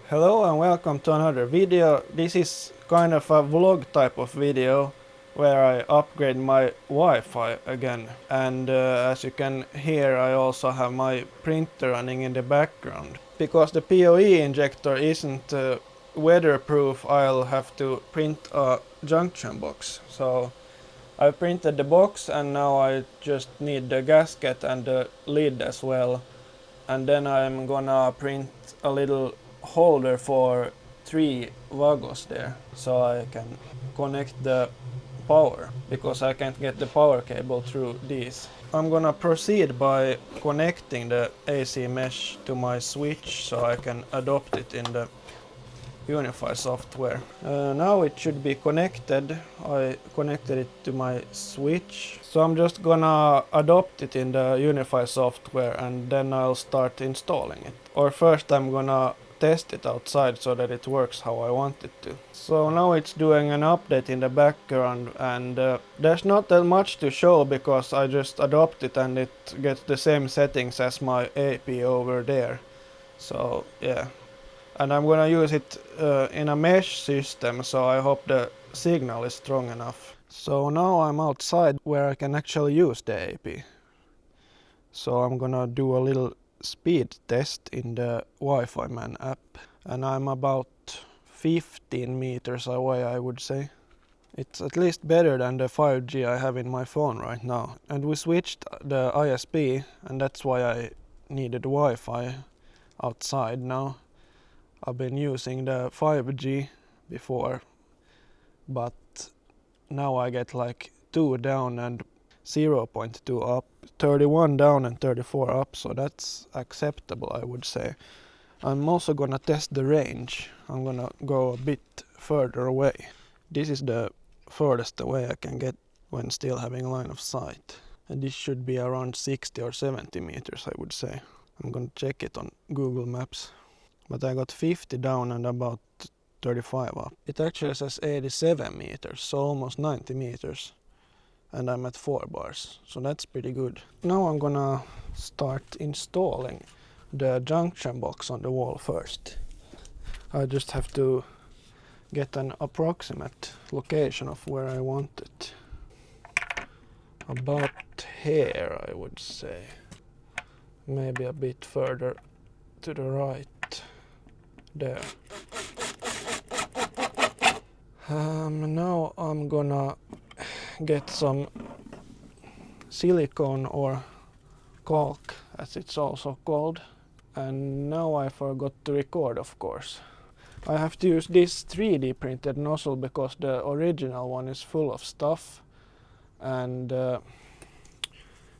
Hello and welcome to another video. This is kind of a vlog type of video where I upgrade my Wi-Fi again. And as you can hear, I also have my printer running in the background. Because the PoE injector isn't weatherproof, I'll have to print a junction box. So I printed the box and now I just need the gasket and the lid as well. And then I'm gonna print a little holder for 3 Vagos there, so I can connect the power, because I can't get the power cable through these. I'm gonna proceed by connecting the AC mesh to my switch so I can adopt it in the Unify software. Now it should be connected. I connected it to my switch. So I'm just gonna adopt it in the Unify software and then I'll start installing it. Or first I'm gonna test it outside so that it works how I want it to. So now it's doing an update in the background and there's not that much to show because I just adopt it and it gets the same settings as my AP over there. So yeah. And I'm gonna use it in a mesh system, so I hope the signal is strong enough. So now I'm outside where I can actually use the AP. So I'm gonna do a little speed test in the Wi-Fi Man app. And I'm about 15 meters away, I would say. It's at least better than the 5G I have in my phone right now. And we switched the ISP, and that's why I needed Wi-Fi outside now. I've been using the 5G before, but now I get like 2 down and 0.2 up, 31 down and 34 up, so that's acceptable, I would say. I'm also gonna test the range. I'm gonna go a bit further away. This is the furthest away I can get when still having line of sight. And this should be around 60 or 70 meters, I would say. I'm gonna check it on Google Maps. But I got 50 down and about 35 up. It actually says 87 meters, so almost 90 meters. And I'm at 4 bars, so that's pretty good. Now I'm gonna start installing the junction box on the wall first. I just have to get an approximate location of where I want it. About here, I would say. Maybe a bit further to the right. There. Now I'm gonna get some silicone or caulk, as it's also called. And now I forgot to record, of course. I have to use this 3D printed nozzle because the original one is full of stuff. And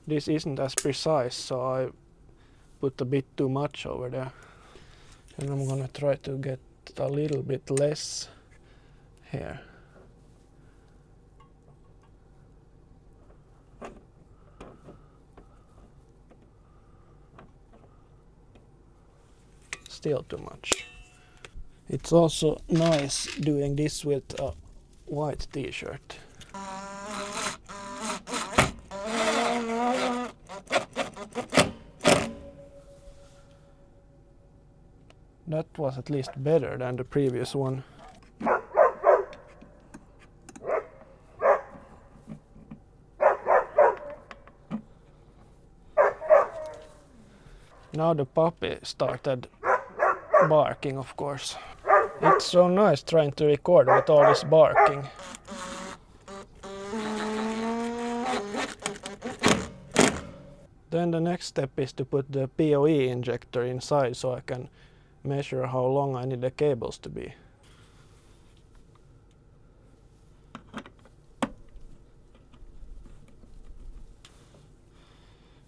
this isn't as precise, so I put a bit too much over there. And I'm gonna try to get a little bit less here. Still too much. It's also nice doing this with a white t-shirt. That was at least better than the previous one. Now the puppy started barking, of course. It's so nice trying to record with all this barking. Then the next step is to put the PoE injector inside so I can measure how long I need the cables to be.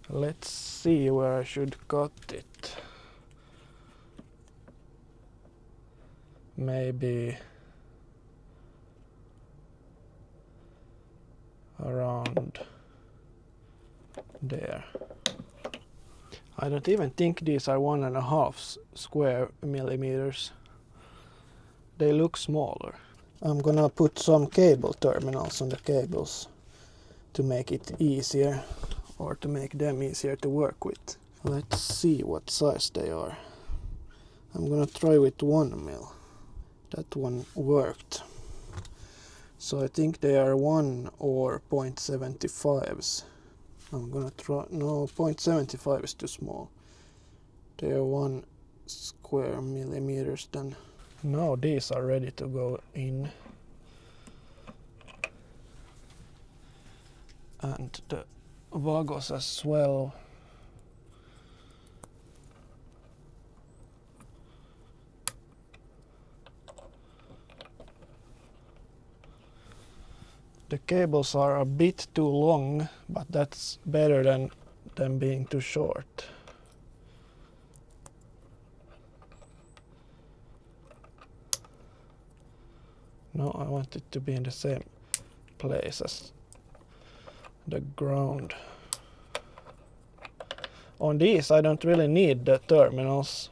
Let's see where I should cut it. Maybe around there. I don't even think these are 1.5 square millimeters. They look smaller. I'm gonna put some cable terminals on the cables to make it easier, or to make them easier to work with. Let's see what size they are. I'm gonna try with 1 mil. That one worked. So I think they are 1 or 0.75s. I'm gonna try, no, 0.75 is too small. They are 1 square millimeters then. Now these are ready to go in. And the Vagos as well. The cables are a bit too long, but that's better than them being too short. No, I want it to be in the same place as the ground. On these I don't really need the terminals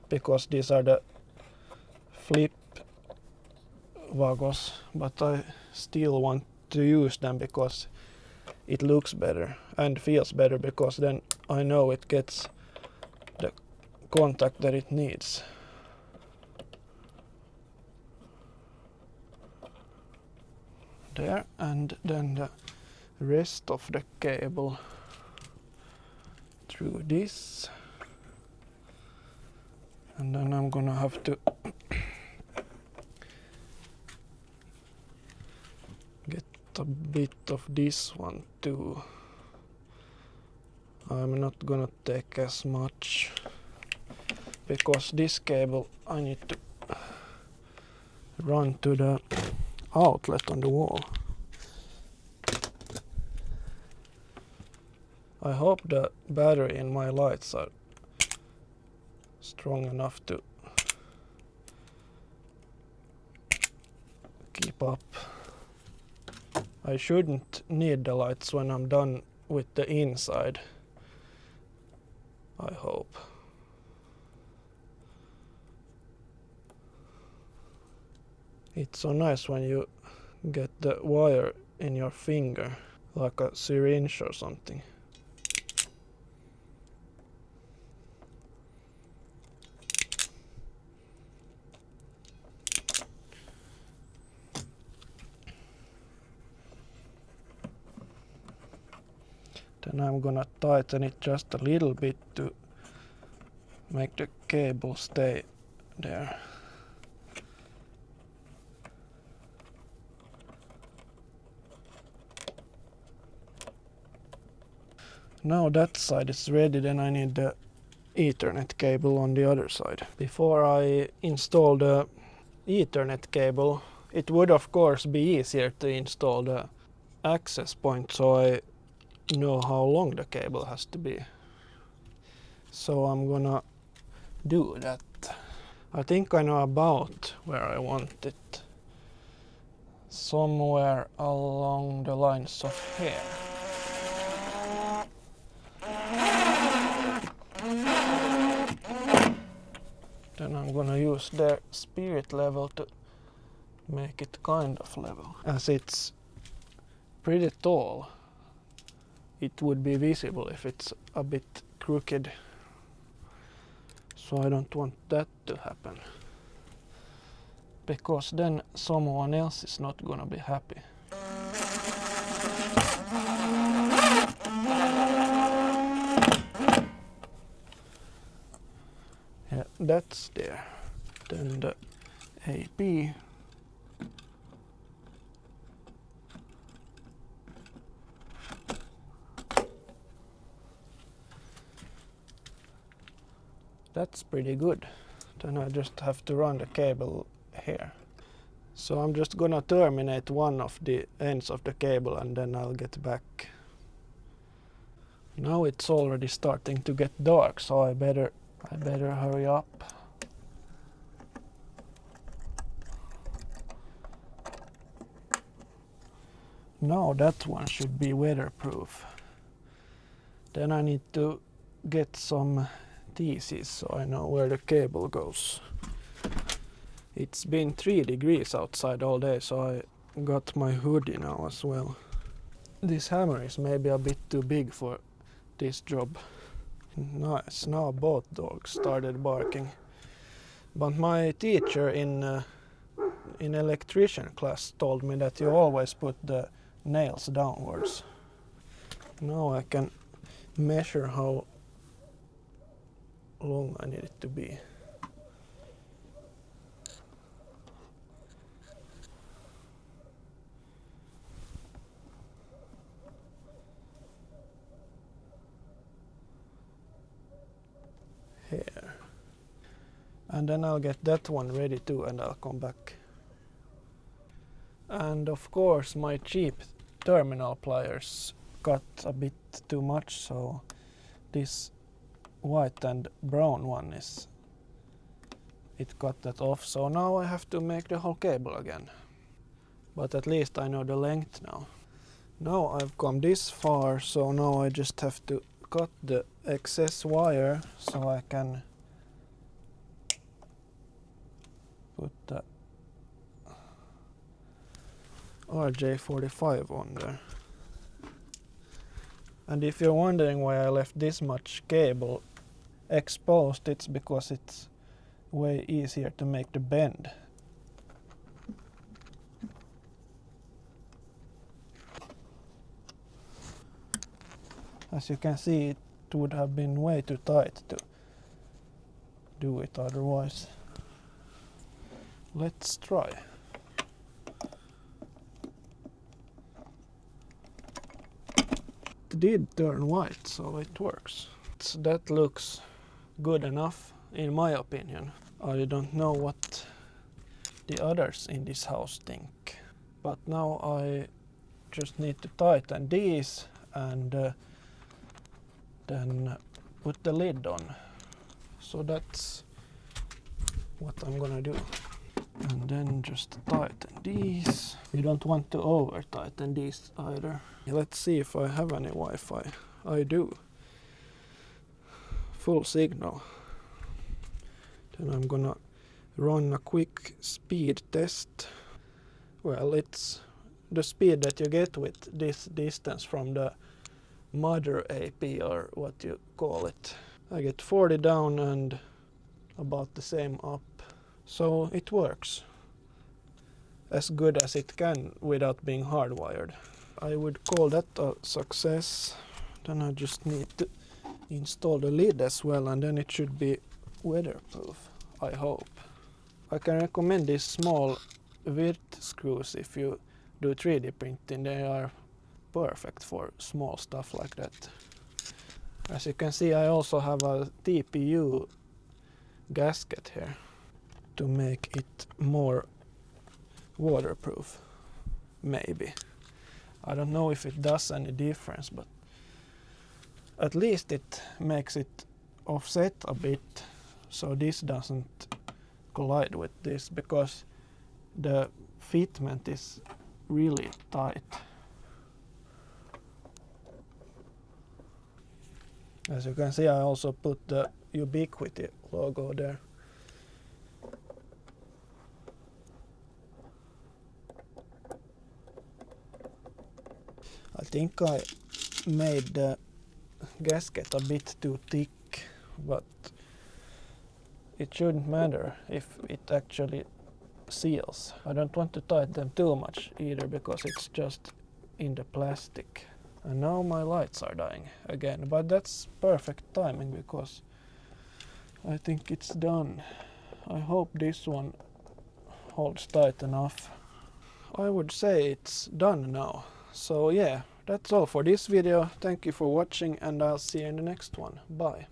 because these are the flip Vagos, but I still want to use them because it looks better and feels better, because then I know it gets the contact that it needs. There, and then the rest of the cable through this, and then I'm gonna have to get a bit of this one too. I'm not gonna take as much because this cable I need to run to the outlet on the wall. I hope the battery in my lights are strong enough to keep up. I shouldn't need the lights when I'm done with the inside, I hope. It's so nice when you get the wire in your finger, like a syringe or something. Then I'm gonna tighten it just a little bit to make the cable stay there. Now that side is ready, then I need the Ethernet cable on the other side. Before I install the Ethernet cable, it would of course be easier to install the access point so I know how long the cable has to be. So I'm gonna do that. I think I know about where I want it. Somewhere along the lines of here. Then I'm gonna use their spirit level to make it kind of level. As it's pretty tall, it would be visible if it's a bit crooked. So I don't want that to happen, because then someone else is not gonna be happy. Yeah, that's there. Then the AP. That's pretty good. Then I just have to run the cable here. So I'm just gonna terminate one of the ends of the cable and then I'll get back. Now it's already starting to get dark, so I better hurry up. Now that one should be weatherproof. Then I need to get some thesis so I know where the cable goes. It's been 3 degrees outside all day, so I got my hoodie now as well. This hammer is maybe a bit too big for this job. Nice, now both dogs started barking. But my teacher in electrician class told me that you always put the nails downwards. Now I can measure how long I need it to be. Here. And then I'll get that one ready too, and I'll come back. And of course my cheap terminal pliers cut a bit too much, so this white and brown one it cut that off, so now I have to make the whole cable again. But at least I know the length now. Now I've come this far, so now I just have to cut the excess wire so I can put the RJ45 on there. And if you're wondering why I left this much cable exposed, it's because it's way easier to make the bend. As you can see, it would have been way too tight to do it otherwise. Let's try. It did turn white, so it works. That looks good enough in my opinion. I don't know what the others in this house think. But now I just need to tighten these and then put the lid on. So that's what I'm gonna do. And then just tighten these. You don't want to over tighten these either. Let's see if I have any Wi-Fi. I do. Full signal. Then I'm gonna run a quick speed test. Well, it's the speed that you get with this distance from the mother AP, or what you call it. I get 40 down and about the same up. So it works as good as it can without being hardwired. I would call that a success. Then I just need to install the lid as well, and then it should be weatherproof, I hope. I can recommend these small Wirt screws if you do 3D printing. They are perfect for small stuff like that. As you can see, I also have a TPU gasket here to make it more waterproof, maybe. I don't know if it does any difference, but at least it makes it offset a bit so this doesn't collide with this, because the fitment is really tight. As you can see, I also put the Ubiquiti logo there. I think I made the gasket a bit too thick, but it shouldn't matter if it actually seals. I don't want to tighten them too much either, because it's just in the plastic. And now my lights are dying again, but that's perfect timing because I think it's done. I hope this one holds tight enough. I would say it's done now. So yeah, that's all for this video. Thank you for watching, and I'll see you in the next one. Bye.